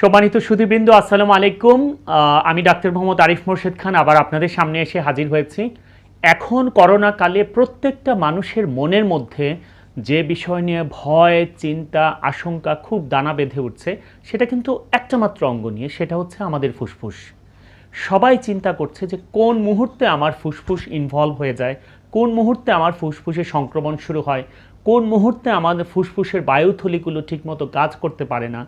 সম্মানিত সুধীবৃন্দ, আসসালামু আলাইকুম। আমি ডাক্তার মোহাম্মদ আরিফ মোর্শেদ খান আবার আপনাদের সামনে এসে হাজির হয়েছি। এখন করোনা কালে প্রত্যেকটা মানুষের মনের মধ্যে যে বিষয় নিয়ে ভয়, চিন্তা, আশঙ্কা খুব দানা বেঁধে উঠছে, সেটা কিন্তু একটা মাত্র অঙ্গ নিয়ে, সেটা হচ্ছে আমাদের ফুসফুস। সবাই চিন্তা করছে যে কোন মুহূর্তে আমার ফুসফুস ইনভলভ হয়ে যায়, কোন মুহূর্তে আমার ফুসফুসে সংক্রমণ শুরু হয়, কোন মুহূর্তে আমাদের ফুসফুসের বায়ুথলিগুলো ঠিকমতো কাজ করতে পারে না,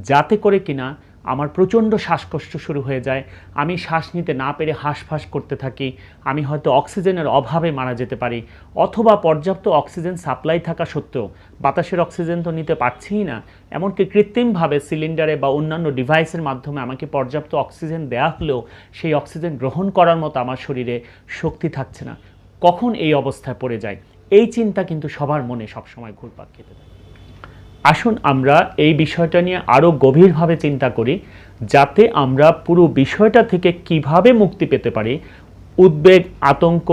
যাতে করে কিনা আমার প্রচণ্ড শ্বাসকষ্ট শুরু হয়ে যায়, আমি শ্বাস নিতে না পেরে হাঁসফাঁস করতে থাকি, আমি হয়তো অক্সিজেনের অভাবে মারা যেতে পারি, অথবা পর্যাপ্ত অক্সিজেন সাপ্লাই থাকা সত্ত্বেও বাতাসের অক্সিজেন তো নিতে পারছিই না, এমনকি কৃত্রিমভাবে সিলিন্ডারে বা অন্যান্য ডিভাইসের মাধ্যমে আমাকে পর্যাপ্ত অক্সিজেন দেওয়া হলেও সেই অক্সিজেন গ্রহণ করার মতো আমার শরীরে শক্তি থাকছে না। কখন এই অবস্থায় পড়ে যায়, এই চিন্তা কিন্তু সবার মনে সবসময় ঘুরপাক খেতে থাকে। আসুন আমরা এই বিষয়টা নিয়ে আরও গভীরভাবে চিন্তা করি, যাতে আমরা পুরো বিষয়টা থেকে কিভাবে মুক্তি পেতে পারি, উদ্বেগ, আতঙ্ক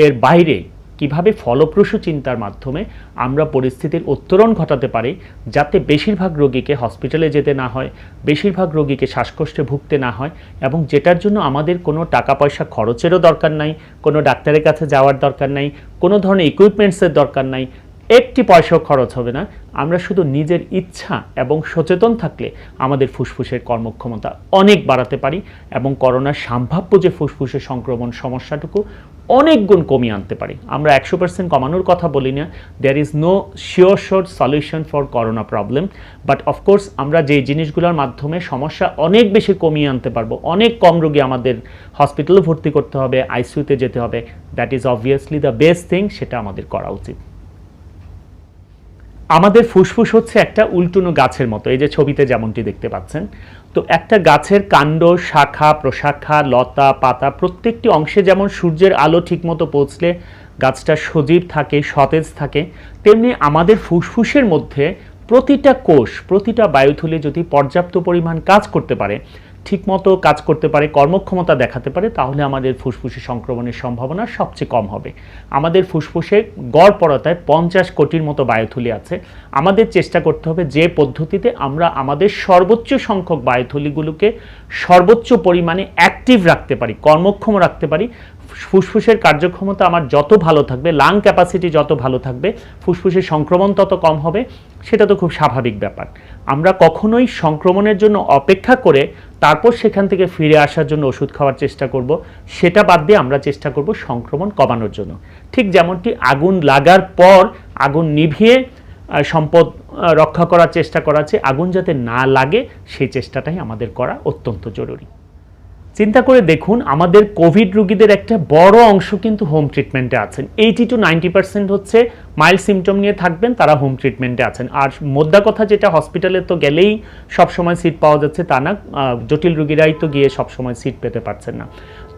এর বাইরে কিভাবে ফলপ্রসূ চিন্তার মাধ্যমে আমরা পরিস্থিতির উত্তরণ ঘটাতে পারি, যাতে বেশিরভাগ রোগীকে হসপিটালে যেতে না হয়, বেশিরভাগ রোগীকে শ্বাসকষ্টে ভুগতে না হয়, এবং যেটার জন্য আমাদের কোনো টাকা পয়সা খরচেরও দরকার নাই, কোনো ডাক্তারের কাছে যাওয়ার দরকার নাই, কোনো ধরনের ইকুইপমেন্টসের দরকার নাই, একটি পয়সাও খরচ হবে না। আমরা শুধু নিজের ইচ্ছা এবং সচেতন থাকলে আমাদের ফুসফুসের কর্মক্ষমতা অনেক বাড়াতে পারি এবং করোনার সম্ভাব্য যে ফুসফুসের সংক্রমণ সমস্যাটুকু অনেক গুণ কমিয়ে আনতে পারি। আমরা 100% কমানোর কথা বলি না, there is no sure solution for corona problem, but of course আমরা যে জিনিসগুলোর মাধ্যমে সমস্যা অনেক বেশি কমিয়ে আনতে পারবো, অনেক কম রোগী আমাদের হসপিটালে ভর্তি করতে হবে, আইসিইউতে যেতে হবে, that is obviously the best thing, সেটা আমাদের করা উচিত। আমাদের ফুসফুস হচ্ছে একটা উল্টুনো গাছের মতো, এই যে ছবিতে যেমনটি দেখতে পাচ্ছেন। তো একটা গাছের কাণ্ড, শাখা, প্রশাখা, লতা, পাতা প্রত্যেকটি অংশে যেমন সূর্যের আলো ঠিকমতো পৌঁছলে গাছটা সজীব থাকে, সতেজ থাকে, তেমনি আমাদের ফুসফুসের মধ্যে প্রতিটা কোষ, প্রতিটা বায়ুথলি যদি পর্যাপ্ত পরিমাণ কাজ করতে পারে, ঠিকমতো কাজ করতে পারে, কর্মক্ষমতা দেখাতে পারে, তাহলে আমাদের ফুসফুসে সংক্রমণের সম্ভাবনা সবচেয়ে কম হবে। আমাদের ফুসফুসে গড় পড়তায় 50 কোটির মতো বায়ুথলি আছে। আমাদের চেষ্টা করতে হবে যে পদ্ধতিতে আমরা আমাদের সর্বোচ্চ সংখ্যক বায়ুথলিগুলোকে সর্বোচ্চ পরিমাণে অ্যাক্টিভ রাখতে পারি, কর্মক্ষম রাখতে পারি। ফুসফুসের কার্যক্ষমতা আমার যত ভালো থাকবে, লাং ক্যাপাসিটি যত ভালো থাকবে, ফুসফুসের সংক্রমণ তত কম হবে, সেটা তো খুব স্বাভাবিক ব্যাপার। আমরা কখনোই সংক্রমণের জন্য অপেক্ষা করে তারপর সেখান থেকে ফিরে আসার জন্য ওষুধ খাওয়ার চেষ্টা করব, সেটা বাদ দিয়ে আমরা চেষ্টা করব সংক্রমণ কমানোর জন্য। ঠিক যেমনটি আগুন লাগার পর আগুন নিভিয়ে সম্পদ রক্ষা করার চেষ্টা করা আছে, আগুন যাতে না লাগে সেই চেষ্টাটাই আমাদের করা অত্যন্ত জরুরি। চিন্তা করে দেখুন, আমাদের কোভিড রোগীদের একটা বড় অংশ কিন্তু হোম ট্রিটমেন্টে আছেন। 80 to 90% হচ্ছে মাইল্ড সিমটম নিয়ে থাকবেন, তারা হোম ট্রিটমেন্টে আছেন। আর মোদ্দা কথা যেটা, হসপিটালে তো গেলেই সবসময় সিট পাওয়া যাচ্ছে তা না, জটিল রোগীরাই তো গিয়ে সবসময় সিট পেতে পারছেন না।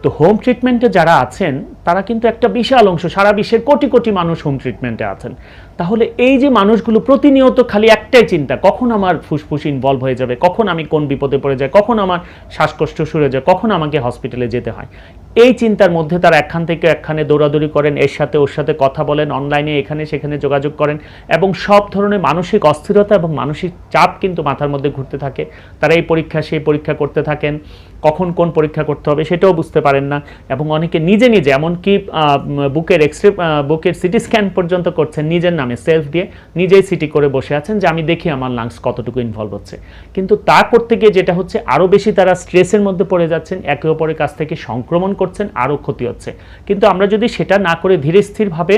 তো হোম ট্রিটমেন্টে যারা আছেন তারা কিন্তু একটা বিশাল অংশ, সারা বিশ্বের কোটি কোটি মানুষ হোম ট্রিটমেন্টে আছেন। তাহলে এই যে মানুষগুলো প্রতিনিয়ত খালি একটাই চিন্তা, কখন আমার ফুসফুস ইনভলভ হয়ে যাবে, কখন আমি কোন বিপদে পড়ে যাই, কখন আমার শ্বাসকষ্ট শুরু হয়ে যায়, কখন আমাকে হসপিটালে যেতে হয়, এই চিন্তার মধ্যে তারা একখান থেকে একখানে দৌড়াদৌড়ি করেন, এর সাথে ওর সাথে কথা বলেন, অনলাইনে এখানে সেখানে যোগাযোগ করেন, এবং সব ধরনের মানসিক অস্থিরতা এবং মানসিক চাপ কিন্তু মাথার মধ্যে ঘুরতে থাকে। তারা এই পরীক্ষা সেই পরীক্ষা করতে থাকেন, কখন কোন পরীক্ষা করতে হবে সেটাও বুঝতে পারেন না, এবং অনেকে নিজে নিজে এমনকি বুকের সিটি স্ক্যান পর্যন্ত করছেন নিজের নামে, সেলফ দিয়ে নিজেই সিটি করে বসে আছেন যে আমি দেখি আমার লাংস কতটুকু ইনভলভ হচ্ছে। কিন্তু তা করতে গিয়ে যেটা হচ্ছে, আরও বেশি তারা স্ট্রেসের মধ্যে পড়ে যাচ্ছেন, একে অপরের কাছ থেকে সংক্রমণ করছেন, আরও ক্ষতি হচ্ছে। কিন্তু আমরা যদি সেটা না করে ধীরে স্থিরভাবে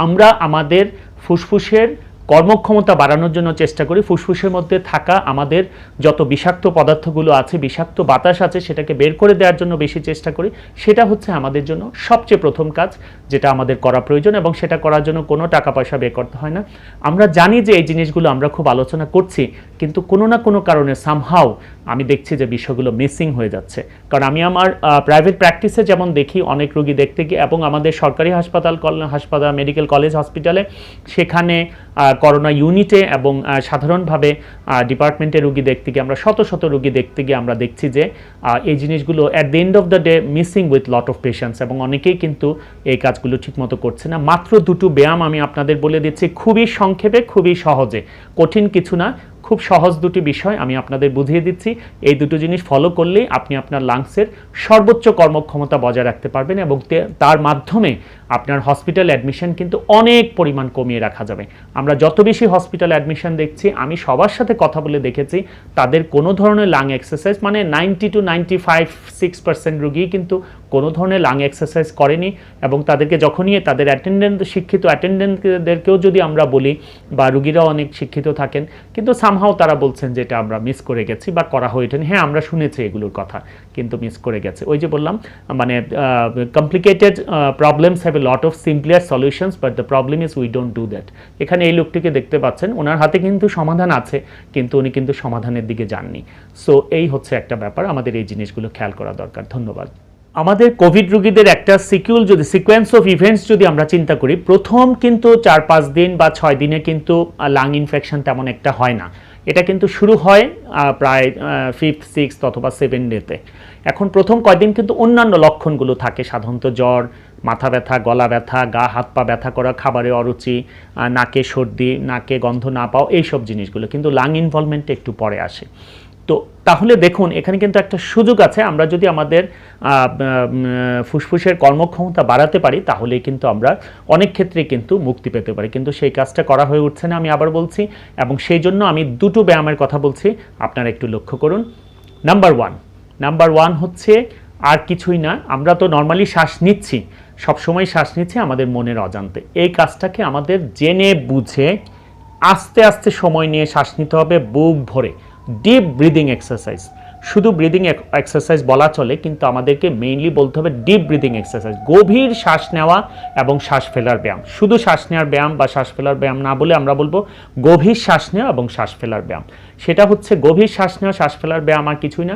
আমরা আমাদের ফুসফুসের কর্মক্ষমতা বাড়ানোর জন্য চেষ্টা করি, ফুসফুসের মধ্যে থাকা আমাদের যত বিষাক্ত পদার্থগুলো আছে, বিষাক্ত বাতাস আছে, সেটাকে বের করে দেওয়ার জন্য বেশি চেষ্টা করি, সেটা হচ্ছে আমাদের জন্য সবচেয়ে প্রথম কাজ যেটা আমাদের করা প্রয়োজন, এবং সেটা করার জন্য কোনো টাকা পয়সা বের করতে হয় না। আমরা জানি যে এই জিনিসগুলো আমরা খুব আলোচনা করছি, কিন্তু কোনো না কোনো কারণে সামহাও আমি দেখছি যে বিষয়গুলো মিসিং হয়ে যাচ্ছে। কারণ আমি আমার প্রাইভেট প্র্যাকটিসে যেমন দেখি অনেক রোগী দেখতে গিয়ে, এবং আমাদের সরকারি হাসপাতাল মেডিকেল কলেজ হসপিটালে, সেখানে করোনা ইউনিটে এবং সাধারণভাবে ডিপার্টমেন্টে রোগী দেখতে গিয়ে, আমরা শত শত রোগী দেখতে গিয়ে আমরা দেখছি যে এই জিনিসগুলো at the end of the day missing with lot of patients, এবং অনেকেই কিন্তু এই কাজগুলো ঠিকমতো করছে না। মাত্র দুটো ব্যায়াম আমি আপনাদের বলে দিচ্ছি, খুবই সংক্ষেপে, খুবই সহজে, কঠিন কিছু না, খুব সহজ দুটি বিষয় আমি আপনাদের বুঝিয়ে দিচ্ছি। এই দুটো জিনিস ফলো করলেই আপনি আপনার লাংসের সর্বোচ্চ কর্মক্ষমতা বজায় রাখতে পারবেন এবং তার মাধ্যমে আপনার হসপিটাল অ্যাডমিশন কিন্তু অনেক পরিমাণ কমিয়ে রাখা যাবে। আমরা যত বেশি হসপিটাল অ্যাডমিশন দেখছি, আমি সবার সাথে কথা বলে দেখেছি তাদের কোনো ধরনের লাং এক্সারসাইজ, মানে 90 to 95-6% রোগী কিন্তু কোনো ধরনের লাং এক্সারসাইজ করেনি, এবং তাদেরকে যখনই তাদের অ্যাটেন্ডেন্ট, শিক্ষিত অ্যাটেন্ডেন্টদেরকেও যদি আমরা বলি, বা রুগীরাও অনেক শিক্ষিত থাকেন, কিন্তু সামহাও তারা বলছেন যে এটা আমরা মিস করে গেছি বা করা হয়ে ওঠেনি। হ্যাঁ, আমরা শুনেছি এগুলোর কথা, কিন্তু মিস করে গেছে। ওই যে বললাম, মানে complicated problems have a lot of simplier solutions, but the problem is we don't do that. এখানে এই লোকটিকে দেখতে পাচ্ছেন, ওনার হাতে কিন্তু সমাধান আছে, কিন্তু উনি কিন্তু সমাধানের দিকে যাননি। সো এই হচ্ছে একটা ব্যাপার, আমাদের এই জিনিসগুলো খেয়াল করা দরকার। ধন্যবাদ। আমাদের কোভিড রোগীদের একটা সিকোয়েন্স অফ ইভেন্টস যদি আমরা চিন্তা করি, প্রথম কিন্তু 4-5 দিন বা 6 দিনে কিন্তু লাং ইনফেকশন তেমন একটা হয় না। এটা কিন্তু শুরু হয় প্রায় 5th, 6th অথবা 7th ডেতে। এখন প্রথম কয়েকদিন কিন্তু অন্যান্য লক্ষণগুলো থাকে, সাধারণত জ্বর, মাথা ব্যথা, গলা ব্যথা, গা হাত পা ব্যথা করা, খাবারে অরুচি, নাকে সর্দি, নাকে গন্ধ না পাওয়া, এইসব জিনিসগুলো কিন্তু লাং ইনভলভমেন্ট একটু পরে আসে। তো তাহলে দেখুন, এখানে কিন্তু একটা সুযোগ আছে, আমরা যদি আমাদের ফুসফুসের কর্মক্ষমতা বাড়াতে পারি, তাহলে কিন্তু আমরা অনেক ক্ষেত্রে কিন্তু মুক্তি পেতে পারি, কিন্তু সেই কাজটা করা হয়ে উঠছে না, আমি আবার বলছি। এবং সেই জন্য আমি দুটো ব্যায়ামের কথা বলছি, আপনারা একটু লক্ষ্য করুন। নাম্বার ওয়ান হচ্ছে আর কিছুই না, আমরা তো নর্মালি শ্বাস নিচ্ছি, সবসময় শ্বাস নিচ্ছি আমাদের মনের অজান্তে। এই কাজটাকে আমাদের জেনে বুঝে আস্তে আস্তে সময় নিয়ে শ্বাস নিতে হবে, বুক ভরে। ডিপ ব্রিদিং এক্সারসাইজ, শুধু ব্রিদিং এক্সারসাইজ বলা চলে, কিন্তু আমাদেরকে মেইনলি বলতে হবে ডিপ ব্রিদিং এক্সারসাইজ, গভীর শ্বাস নেওয়া এবং শ্বাস ফেলার ব্যায়াম। শুধু শ্বাস নেওয়ার ব্যায়াম বা শ্বাস ফেলার ব্যায়াম না বলে আমরা বলবো গভীর শ্বাস নেওয়া এবং শ্বাস ফেলার ব্যায়াম। সেটা হচ্ছে গভীর শ্বাস নেওয়া, শ্বাস ফেলার ব্যায়াম আর কিছুই না।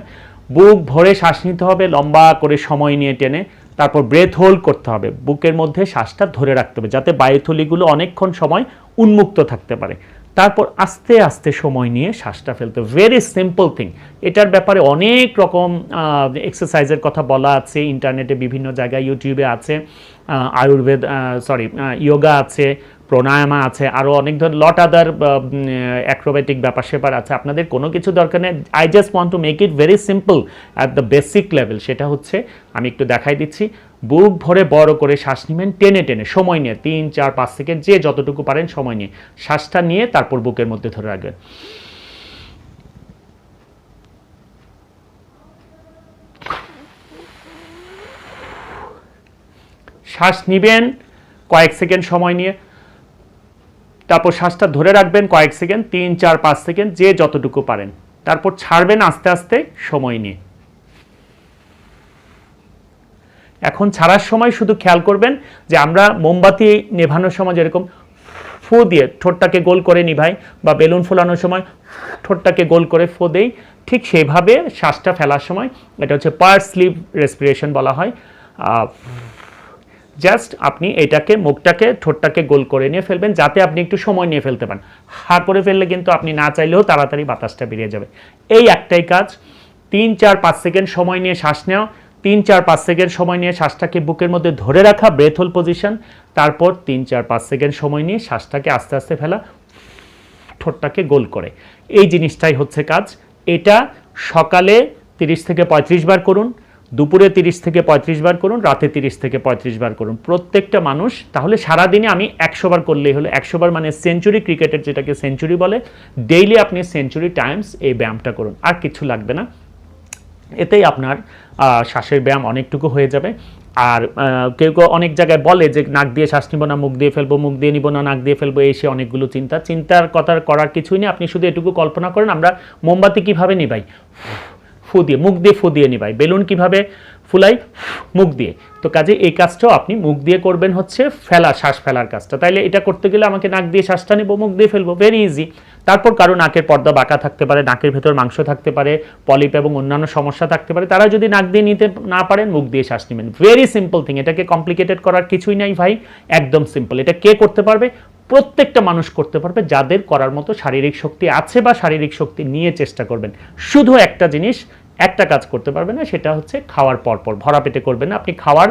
বুক ভরে শ্বাস নিতে হবে, লম্বা করে সময় নিয়ে টেনে, তারপর ব্রেথ হোল্ড করতে হবে, বুকের মধ্যে শ্বাসটা ধরে রাখতে হবে যাতে বায়ুথলিগুলো অনেকক্ষণ সময় উন্মুক্ত থাকতে পারে। তারপর আস্তে আস্তে সময় নিয়ে শ্বাসটা ফেলতে, ভেরি সিম্পল থিং। এটার ব্যাপারে অনেক রকম এক্সারসাইজের কথা বলা আছে, ইন্টারনেটে বিভিন্ন জায়গায়, ইউটিউবে আছে, ইয়োগা আছে, প্রাণায়ামা আছে, আরও অনেক ধরনের লট আদার অ্যাক্রোবেটিক ব্যাপার স্যাপার আছে। আপনাদের কোনো কিছু দরকার নেই, I just want to make it very simple at the basic level. সেটা হচ্ছে, আমি একটু দেখাই দিচ্ছি, বুক ভরে বড় করে শ্বাস নেবেন, টেনে টেনে সময় নিয়ে 3-4-5 সেকেন্ড, যে যতটুকু পারেন সময় নিয়ে শ্বাসটা নিয়ে তারপর বুকের মধ্যে ধরে রাখবেন। শ্বাস নিবেন কয়েক সেকেন্ড সময় নিয়ে, তারপর শ্বাসটা ধরে রাখবেন কয়েক সেকেন্ড, 3-4-5 সেকেন্ড, যে যতটুকু পারেন, তারপর ছাড়বেন আস্তে আস্তে সময় নিয়ে। এখন ছাড়ার সময় শুধু খেয়াল করবেন যে আমরা মোমবাতি নেভানোর সময় যেরকম ফু দিয়ে ঠোঁটটাকে গোল করে নিভাই, বা বেলুন ফোলানোর সময় ঠোঁটটাকে গোল করে ফু দেই, ঠিক সেভাবে শ্বাসটা ফেলার সময়, এটা হচ্ছে পার স্লিপ রেসপিরেশন বলা হয়। জাস্ট আপনি এটাকে, মুখটাকে, ঠোঁটটাকে গোল করে নিয়ে ফেলবেন, যাতে আপনি একটু সময় নিয়ে ফেলতে পারেন। হা করে ফেললে কিন্তু আপনি না চাইলেও তাড়াতাড়ি বাতাসটা বেরিয়ে যাবে। এই একটাই কাজ, 3-4-5 সেকেন্ড সময় নিয়ে শ্বাস নেওয়া, 3-4-5 সেকেন্ড সময় নিয়ে শ্বাসটাকে বুকের মধ্যে ধরে রাখা, ব্রেথ হোল্ড পজিশন, তারপর 3-4-5 সেকেন্ড সময় নিয়ে শ্বাসটাকে আস্তে আস্তে ফেলা, ঠোঁটটাকে গোল করে। এই জিনিসটাই হচ্ছে কাজ। এটা সকালে 30 থেকে 35 বার করুন, দুপুরে 30 থেকে 35 বার করুন, রাতে 30 থেকে 35 বার করুন, প্রত্যেকটা মানুষ। তাহলে সারাদিনে আমি 100 বার করলেই হলো। 100 বার মানে সেঞ্চুরি, ক্রিকেটের যেটাকে সেঞ্চুরি বলে, ডেইলি আপনি সেঞ্চুরি টাইমস এই ব্যায়ামটা করুন, আর কিছু লাগবে না। এতেই আপনার শ্বাসের ব্যায়াম অনেকটুকু হয়ে যাবে। আর কেউ কেউ অনেক জায়গায় বলে যে নাক দিয়ে শ্বাস নিব না, মুখ দিয়ে ফেলবো, মুখ দিয়ে নিব না, নাক দিয়ে ফেলবো, এসে অনেকগুলো চিন্তার কথা করার কিছুই নেই। আপনি শুধু এটুকু কল্পনা করেন, আমরা মোমবাতি কিভাবে নিবাই, ফু দিয়ে, মুখ দিয়ে ফু দিয়ে নিবাই। বেলুন কিভাবে ফুলাই, মুখ দিয়ে। তো কাজে এই কাজটাও আপনি মুখ দিয়ে করবেন, হচ্ছে শ্বাস ফেলার কাজটা। তাইলে এটা করতে গেলে আমাকে নাক দিয়ে শ্বাসটা নেবো, মুখ দিয়ে ফেলবো, ভেরি ইজি। তারপর কারো নাকের পর্দা বাঁকা থাকতে পারে, নাকের ভেতর মাংস থাকতে পারে, পলিপ এবং অন্যান্য সমস্যা থাকতে পারে, তারা যদি নাক দিয়ে নিতে না পারেন, মুখ দিয়ে শ্বাস নেবেন। ভেরি সিম্পল থিং, এটাকে কমপ্লিকেটেড করার কিছুই নাই ভাই, একদম সিম্পল। এটা কে করতে পারবে? প্রত্যেকটা মানুষ করতে পারবে, যাদের করার মতো শারীরিক শক্তি আছে বা শারীরিক শক্তি নিয়ে চেষ্টা করবেন। শুধু একটা জিনিস, একটা কাজ করতে পারবেন না, সেটা হচ্ছে খাওয়ার পরপর ভরা পেটে করবেন না। আপনি খাওয়ার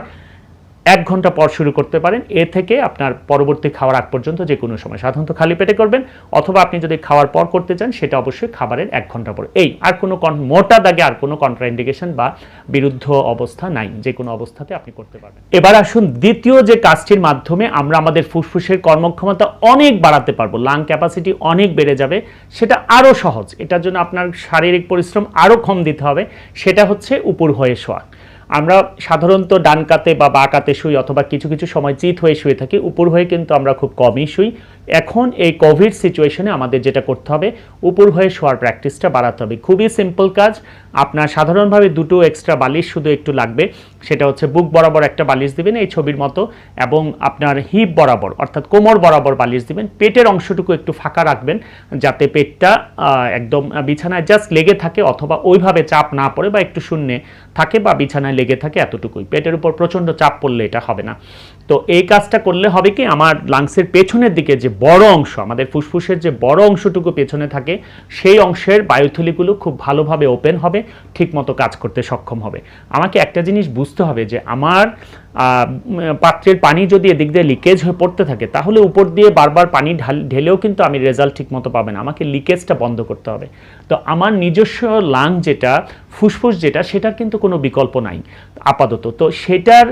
1 ঘন্টা পর শুরু করতে পারেন। এ থেকে আপনার পরবর্তী খাওয়ার আগ পর্যন্ত যে কোনো সময়, সাধারণত খালি পেটে করবেন, অথবা আপনি যদি খাওয়ার পর করতে চান সেটা অবশ্যই খাবারের 1 ঘন্টা পর। এই আর কোনো মোটা দাগে আর কোনো কন্ট্রাইন্ডিকেশন বা বিরুদ্ধ অবস্থা নাই, যে কোনো অবস্থাতে আপনি করতে পারবেন। এবার আসুন দ্বিতীয় যে কাজটির মাধ্যমে আমরা আমাদের ফুসফুসের কর্মক্ষমতা অনেক বাড়াতে পারবো, লাং ক্যাপাসিটি অনেক বেড়ে যাবে, সেটা আরও সহজ। এটার জন্য আপনার শারীরিক পরিশ্রম আরও কম দিতে হবে, সেটা হচ্ছে উপর হয়ে শোয়া। আমরা সাধারণত ডান কাতে বা বা কাতে শুই, অথবা কিছু কিছু সময় চিত হয়ে শুয়ে থাকি, উপর হয়ে কিন্তু আমরা খুব কমই শুই। এখন এই কোভিড সিচুয়েশনে আমাদের যেটা করতে হবে, উপর হয়ে শোয়ার প্র্যাকটিসটা বাড়াতে হবে। খুবই সিম্পল কাজ। আপনার সাধারণভাবে দুটো এক্সট্রা বালিশ শুধু একটু লাগবে, সেটা হচ্ছে বুক বরাবর একটা বালিশ দিবেন এই ছবির মতো, এবং আপনার হিপ বরাবর অর্থাৎ কোমর বরাবর বালিশ দিবেন। পেটের অংশটুকু একটু ফাঁকা রাখবেন যাতে পেটটা একদম বিছানায় জাস্ট লেগে থাকে, অথবা ওইভাবে চাপ না পড়ে বা একটু শূন্যে থাকে বা বিছানায় লেগে থাকে, এতটুকুই। পেটের উপর প্রচণ্ড চাপ পড়লে এটা হবে না। তো এই কাজটা করলে হবে কি, আমার লাংসের পেছনের দিকে যে বড় অংশ, আমাদের ফুসফুসের যে বড় অংশটুকু পেছনে থাকে, সেই অংশের বায়ুথলিগুলো খুব ভালোভাবে ওপেন হবে, ঠিকমতো কাজ করতে সক্ষম হবে। আমাকে একটা জিনিস বুঝতে হবে যে আমার পাত্রের পানি যদি এদিক দিয়ে লিকেজ হয়ে পড়তে থাকে, তাহলে উপর দিয়ে বারবার পানি ঢেলেও কিন্তু আমি রেজাল্ট ঠিকমতো পাবে না। আমাকে লিকেজটা বন্ধ করতে হবে। তো আমার নিজস্ব লাং যেটা, ফুসফুস যেটা, সেটার কিন্তু কোনো বিকল্প নাই আপাতত। তো সেটার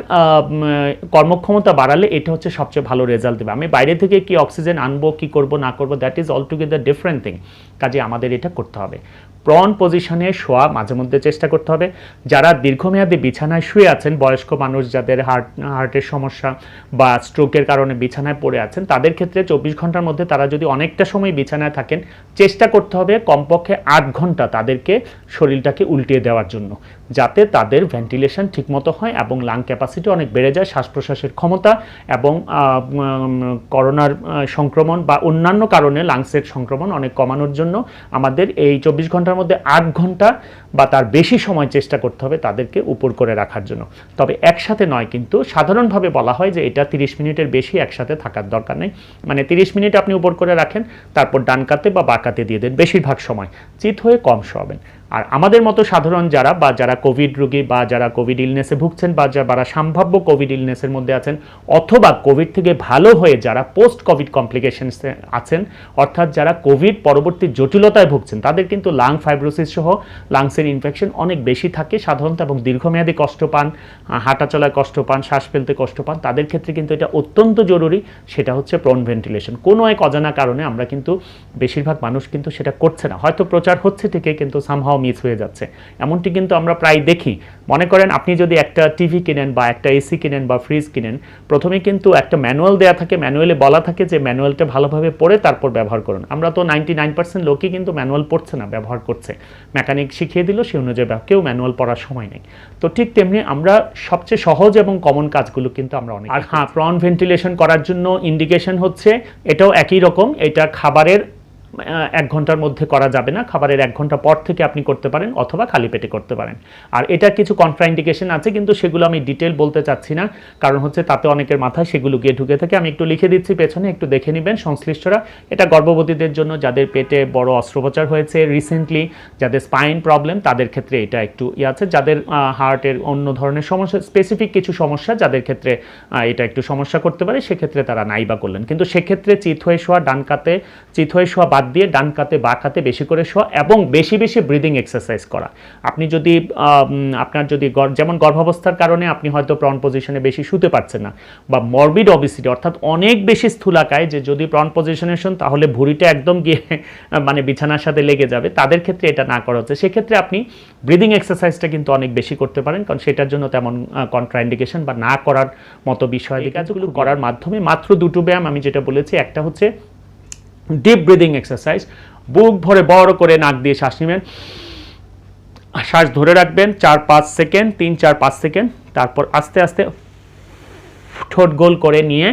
কর্মক্ষমতা বাড়ালে এটা হচ্ছে সবচেয়ে ভালো রেজাল্ট দেবে। আমি বাইরে থেকে কি অক্সিজেন আনবো, কি করব না করব, that is all together different thing. কাজে আমাদের এটা করতে হবে। প্রন পজিশনে শোয়া মাঝে মধ্যে চেষ্টা করতে হবে। যারা দীর্ঘমেয়াদী বিছানায় শুয়ে আছেন, বয়স্ক মানুষ যাদের হার্টের সমস্যা বা স্ট্রোকের কারণে বিছানায় পড়ে আছেন, তাদের ক্ষেত্রে 24 ঘন্টার মধ্যে তারা যদি অনেকটা সময় বিছানায় থাকেন, চেষ্টা করতে হবে কমপক্ষে 8 ঘন্টা তাদেরকে শরীরটাকে উল্টিয়ে দেওয়ার জন্য, যাতে তাদের ভেন্টিলেশন ঠিকমতো হয় এবং লাং ক্যাপাসিটি অনেক বেড়ে যায়, শ্বাস প্রশ্বাসের ক্ষমতা এবং করোনার সংক্রমণ বা অন্যান্য কারণে লাংসের সংক্রমণ অনেক কমানোর জন্য আমাদের এই 24 ঘন্টার মধ্যে 8 ঘন্টা বা তার বেশি সময় চেষ্টা করতে হবে তাদেরকে উপর করে রাখার জন্য। তবে একসাথে নয়, কিন্তু সাধারণভাবে বলা হয় যে এটা 30 মিনিটের বেশি একসাথে থাকার দরকার নেই। মানে 30 মিনিট আপনি উপর করে রাখেন, তারপর ডান কাতে বা বাঁ কাতে দিয়ে দেন, বেশিরভাগ সময় চিত হয়ে কম শোয়াবেন। আর আমাদের মতো সাধারণ যারা কোভিড রোগী বা যারা কোভিড ইলনেসে ভুগছেন বা যারা সম্ভাব্য কোভিড ইলনেসের মধ্যে আছেন, অথবা কোভিড থেকে ভালো হয়ে যারা পোস্ট কোভিড কমপ্লিকেশনসে আছেন, অর্থাৎ যারা কোভিড পরবর্তী জটিলতায় ভুগছেন, তাদের কিন্তু লাং ফাইব্রোসিস সহ লাংসের ইনফেকশন অনেক বেশি থাকে সাধারণত, এবং দীর্ঘমেয়াদী কষ্ট পান, হাঁটা চলায় কষ্ট পান, শ্বাস ফেলতে কষ্ট পান, তাদের ক্ষেত্রে কিন্তু এটা অত্যন্ত জরুরি। সেটা হচ্ছে প্রন ভেন্টিলেশন। কোনো এক অজানা কারণে আমরা কিন্তু বেশিরভাগ মানুষ কিন্তু সেটা করছে না, হয়তো প্রচার হচ্ছে ঠিকই কিন্তু সামহাও মিস হয়ে যাচ্ছে। এমনটি কিন্তু আমরা প্রায় দেখি। মনে করেন আপনি যদি একটা টিভি কিনেন বা একটা এসি কিনেন বা ফ্রিজ কিনেন, প্রথমে কিন্তু একটা ম্যানুয়াল দেওয়া থাকে, ম্যানুয়ালে বলা থাকে যে ম্যানুয়ালটা ভালোভাবে পড়ে তারপর ব্যবহার করুন। আমরা তো 99% লোকই কিন্তু ম্যানুয়াল পড়ছে না, ব্যবহার করছে। মেকানিক শিখিয়ে দিল, সে অনুযায়ী কেউ ম্যানুয়াল পড়ার সময় নেই। তো ঠিক তেমনি আমরা সবচেয়ে সহজ এবং কমন কাজগুলো কিন্তু আমরা অনেক। আর হ্যাঁ, প্রন ভেন্টিলেশন করার জন্য ইন্ডিকেশন হচ্ছে এটাও একই রকম। এটা খাবারের 1 ঘন্টার মধ্যে করা যাবে না, খাবারের 1 ঘন্টা পর থেকে আপনি করতে পারেন, অথবা খালি পেটে করতে পারেন। আর এটা কিছু কন্ট্রাইন্ডিকেশন আছে, কিন্তু সেগুলো আমি ডিটেল বলতে চাচ্ছি না, কারণ হচ্ছে তাতে অনেকের মাথায় সেগুলো গিয়ে ঢুকে থাকে। আমি একটু লিখে দিচ্ছি পেছনে, একটু দেখে নেবেন সংশ্লিষ্টরা। এটা গর্ভবতীদের জন্য, যাদের পেটে বড় অস্ত্রোপচার হয়েছে রিসেন্টলি, যাদের স্পাইন প্রবলেম, তাদের ক্ষেত্রে এটা একটু আছে। যাদের হার্টের অন্য ধরনের সমস্যা, স্পেসিফিক কিছু সমস্যা, যাদের ক্ষেত্রে এটা একটু সমস্যা করতে পারে, সেক্ষেত্রে তারা নাই বা করলেন। কিন্তু সেক্ষেত্রে চিত হয়ে শোয়া, ডান কাতে চিত হয়ে শোয়া বাদ দিয়ে ডান কাতে বা কাতে বেশি করে শোয়া এবং বেশি বেশি ব্রিদিং এক্সারসাইজ করা। আপনি যদি আপনার যদি যেমন গর্ভাবস্থার কারণে আপনি হয়তো প্রন পজিশনে বেশি শুতে পারছেন না, বা মরবিড অবিসিটি অর্থাৎ অনেক বেশি স্থূলাকায়, যে যদি প্রন পজিশনে শোন তাহলে ভুঁড়িটা একদম গিয়ে মানে বিছানার সাথে লেগে যাবে, তাদের ক্ষেত্রে এটা না করা হচ্ছে। সেক্ষেত্রে আপনি ব্রিদিং এক্সারসাইজটা কিন্তু অনেক বেশি করতে পারেন, কারণ সেটার জন্য তেমন কন্ট্রাইন্ডিকেশন বা না করার মতো বিষয়। এই কাজগুলো করার মাধ্যমে মাত্র দুটো ব্যায়াম আমি যেটা বলেছি, একটা হচ্ছে ডিপ ব্রিদিং এক্সারসাইজ। বুক ভরে বড় করে নাক দিয়ে শ্বাস নেবেন, শ্বাস ধরে রাখবেন 4-5 সেকেন্ড, 3-4-5 সেকেন্ড, তারপর আস্তে আস্তে ঠোঁট গোল করে নিয়ে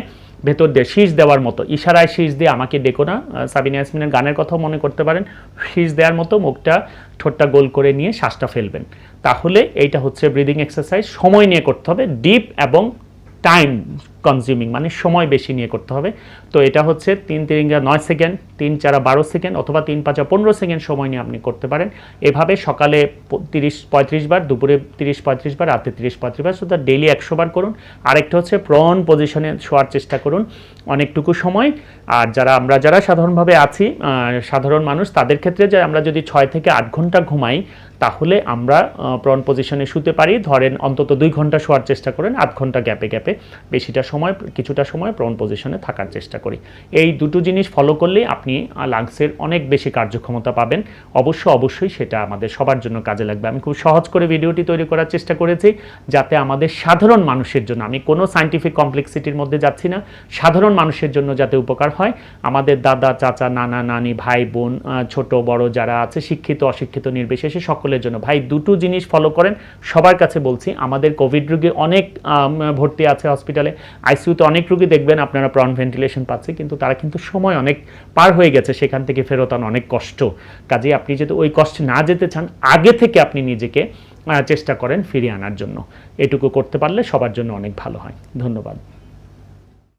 ভেতর দিয়ে শীষ দেওয়ার মতো, ইশারায় শীষ দিয়ে, আমাকে ডেকো না, সাবিনা ইয়াসমিনের গানের কথাও মনে করতে পারেন, শীষ দেওয়ার মতো মুখটা ঠোঁটটা গোল করে নিয়ে শ্বাসটা ফেলবেন। তাহলে এইটা হচ্ছে ব্রিদিং এক্সারসাইজ। সময় নিয়ে করতে হবে, ডিপ এবং টাইম কনজিউমিং, মানে সময় বেশি নিয়ে করতে হবে। তো এটা হচ্ছে 3 তিরিঙ্গা 9 সেকেন্ড, 3 চারা 12 সেকেন্ড, অথবা 3 পাঁচা 15 সেকেন্ড সময় নিয়ে আপনি করতে পারেন। এভাবে সকালে 30-35 বার, দুপুরে 30-35 বার, রাতে 30-35 বার, সুতরাং ডেইলি 100 বার করুন। আরেকটা হচ্ছে প্রন পজিশনে শোয়ার চেষ্টা করুন অনেকটুকু সময়। আর যারা সাধারণভাবে আছি, সাধারণ মানুষ, তাদের ক্ষেত্রে যে আমরা যদি 6 থেকে 8 ঘন্টা ঘুমাই, তাহলে আমরা প্রন পজিশনে শুতে পারি। ধরেন অন্তত 2 ঘন্টা শোয়ার চেষ্টা করেন, 8 ঘন্টা গ্যাপে গ্যাপে, কিছুটা সময় প্রন পজিশনে থাকার চেষ্টা করি। এই দুটো জিনিস ফলো করলেই আপনি লাংসের অনেক বেশি কার্যক্ষমতা পাবেন। অবশ্যই সেটা আমাদের সবার জন্য কাজে লাগবে। আমি খুব সহজ করে ভিডিওটি তৈরি করার চেষ্টা করেছি, যাতে আমাদের সাধারণ মানুষের জন্য, আমি কোনো সায়েন্টিফিক কমপ্লেক্সিটির মধ্যে যাচ্ছি না, সাধারণ মানুষের জন্য যাতে উপকার হয়। আমাদের দাদা, চাচা, নানা, নানি, ভাই, বোন, ছোট বড় যারা আছে, শিক্ষিত অশিক্ষিত নির্বিশেষে সকলের জন্য ভাই দুটো জিনিস ফলো করেন। সবার কাছে বলছি, আমাদের কোভিড রোগী অনেক ভর্তি আছে হসপিটালে, আইসিইউতে অনেক রোগী দেখবেন আপনারা প্রন ভেন্টিলেশন পাচ্ছে, কিন্তু তারা কিন্তু সময় অনেক পার হয়ে গেছে, সেখান থেকে ফেরত আনা অনেক কষ্ট। কাজে আপনি যদি ওই কষ্টে না যেতে চান, আগে থেকে আপনি নিজেকে চেষ্টা করেন ফিরিয়ে আনার জন্য। এটুকু করতে পারলে সবার জন্য অনেক ভালো হয়। ধন্যবাদ।